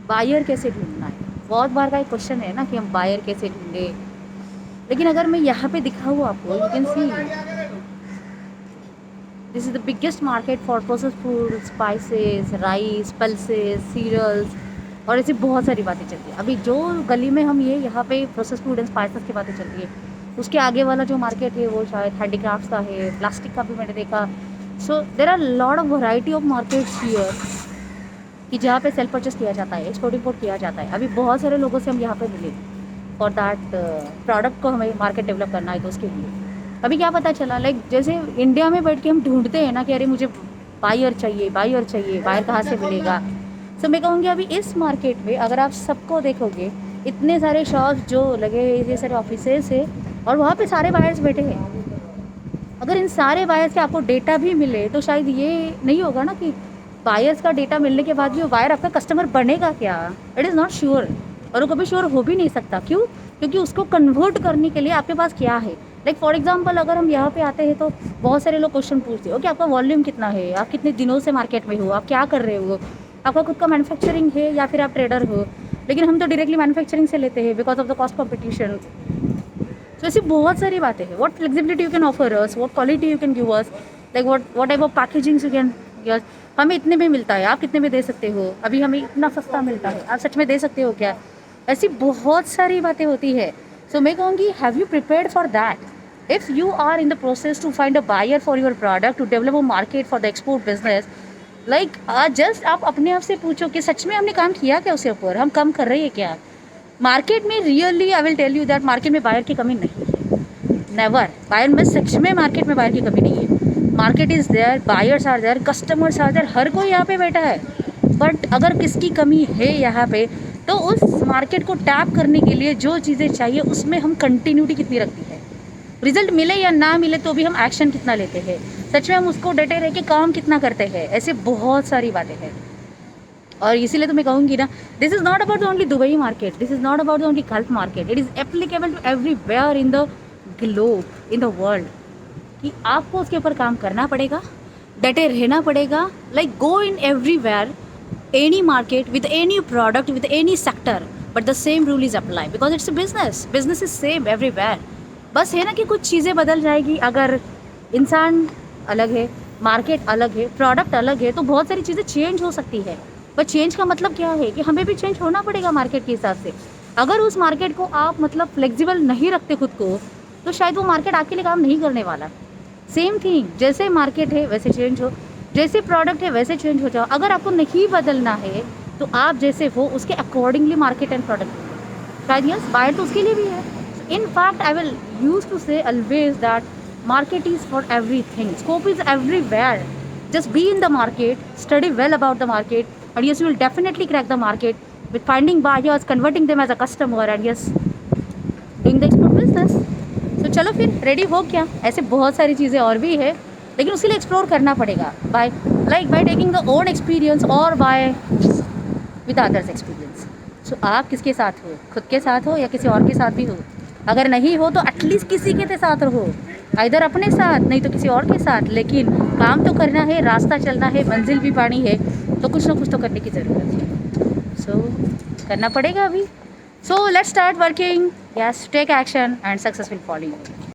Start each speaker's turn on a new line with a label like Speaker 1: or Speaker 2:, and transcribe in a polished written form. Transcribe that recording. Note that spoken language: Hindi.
Speaker 1: बायर कैसे ढूंढना है, बहुत बार का एक क्वेश्चन है ना कि हम बायर कैसे ढूंढे। लेकिन अगर मैं यहाँ पे दिखाऊँ आपको, you can see this is the biggest market for process food, spices, rice, pulses, cereals और ऐसी बहुत सारी बातें चलती है। अभी जो गली में हम ये यहाँ पे प्रोसेस फूड एंड स्पाइसेस की बातें चलती है, उसके आगे वाला जो मार्केट है वो शायद हैंडीक्राफ्ट्स का है, प्लास्टिक का भी मैंने देखा। So there are lot of variety of markets here कि जहाँ पे सेल्फ परचेस किया जाता है, एक्सपोर्ट इम्पोर्ट किया जाता है। अभी बहुत सारे लोगों से हम यहाँ पे मिले फॉर दैट प्रोडक्ट को हमें मार्केट डेवलप करना है तो उसके लिए। अभी क्या पता चला, लाइक जैसे इंडिया में बैठ के हम ढूंढते हैं ना कि अरे मुझे बायर चाहिए, बायर चाहिए, बायर कहाँ से मिलेगा। सो मैं कहूँगी अभी इस मार्केट में अगर आप सबको देखोगे, इतने सारे शॉप्स जो लगे हैं, इतने सारे ऑफिसेस है और वहाँ पे सारे बायर्स बैठे हैं। अगर इन सारे बायर्स के आपको डेटा भी मिले तो शायद ये नहीं होगा ना कि बायर्स का डेटा मिलने के बाद भी वो बायर आपका कस्टमर बनेगा क्या। इट इज़ नॉट श्योर और वो कभी श्योर हो भी नहीं सकता। क्यों? क्योंकि उसको कन्वर्ट करने के लिए आपके पास क्या है। लाइक फॉर एग्जांपल अगर हम यहाँ पे आते हैं तो बहुत सारे लोग क्वेश्चन पूछते हो कि आपका वॉल्यूम कितना है, आप कितने दिनों से मार्केट में हो, आप क्या कर रहे हो, आपका खुद का मैन्युफैक्चरिंग है या फिर आप ट्रेडर हो। लेकिन हम तो डायरेक्टली मैन्युफैक्चरिंग से लेते हैं because of the cost competition. तो ऐसी बहुत सारी बातें हैं। What flexibility you can offer us, what quality you can give us, like what type of packaging you can give. हमें इतने में मिलता है, आप कितने में दे सकते हो, अभी हमें इतना सस्ता मिलता है, आप सच में दे सकते हो क्या। ऐसी बहुत सारी बातें होती है। सो मैं कहूँगी have you prepared for that. If you are in the process to find a buyer for your product, to develop a market for the export business, like just आप अपने आप से पूछो कि सच में हमने काम किया क्या उसके ऊपर, हम कम कर रहे हैं क्या। मार्केट में really I will tell you that market में बायर की कमी नहीं है। नेवर, बायर में सच में मार्केट में बायर की कमी नहीं है। Market is there, buyers are there, customers are there, हर कोई यहाँ पे बैठा है। बट अगर किसकी कमी है यहाँ पे, तो उस मार्केट को टैप करने के लिए जो चीज़ें चाहिए उसमें हम कंटिन्यूटी कितनी रखती है, रिजल्ट मिले या ना मिले तो भी हम एक्शन कितना लेते हैं, सच में हम उसको डटे रह के काम कितना करते हैं। ऐसे बहुत सारी बातें हैं। और इसीलिए तो मैं कहूँगी ना, this is not about only Dubai market, this is not about only Gulf market, it is applicable to everywhere in the globe, in the world. कि आपको उसके ऊपर काम करना पड़ेगा, डटे रहना पड़ेगा। Like go in everywhere, any market with any product with any sector, but the same rule is apply because it's business, business is same everywhere. बस है ना कि कुछ चीज़ें बदल जाएगी। अगर इंसान अलग है, मार्केट अलग है, प्रोडक्ट अलग है, तो बहुत सारी चीज़ें चेंज हो सकती है। पर चेंज का मतलब क्या है कि हमें भी चेंज होना पड़ेगा मार्केट के हिसाब से। अगर उस मार्केट को आप मतलब फ्लेक्सिबल नहीं रखते खुद को, तो शायद वो मार्केट आपके लिए काम नहीं करने वाला। सेम थिंग, जैसे मार्केट है वैसे चेंज हो, जैसे प्रोडक्ट है वैसे चेंज हो जाओ। अगर आपको नहीं बदलना है तो आप जैसे हो उसके अकॉर्डिंगली मार्केट एंड प्रोडक्ट। शायद यस, बायर तो उसके लिए भी है। In fact I will use to say always that market is for everything, scope is everywhere, just be in the market, study well about the market, and yes you will definitely crack the market with finding buyers, converting them as a customer, and yes doing the export business. So चलो फिर रेडी हो क्या। ऐसे बहुत सारी चीज़ें और भी है, लेकिन उसके लिए एक्सप्लोर करना पड़ेगा by by taking the own experience और by with others experience. So आप किसके साथ हो, खुद के साथ हो या किसी और के साथ भी हो। अगर नहीं हो तो एटलीस्ट किसी के साथ रहो, इधर अपने साथ नहीं तो किसी और के साथ। लेकिन काम तो करना है, रास्ता चलना है, मंजिल भी पानी है, तो कुछ ना कुछ तो करने की ज़रूरत है। सो करना पड़ेगा अभी। So let's start working, yes take action and success will follow you.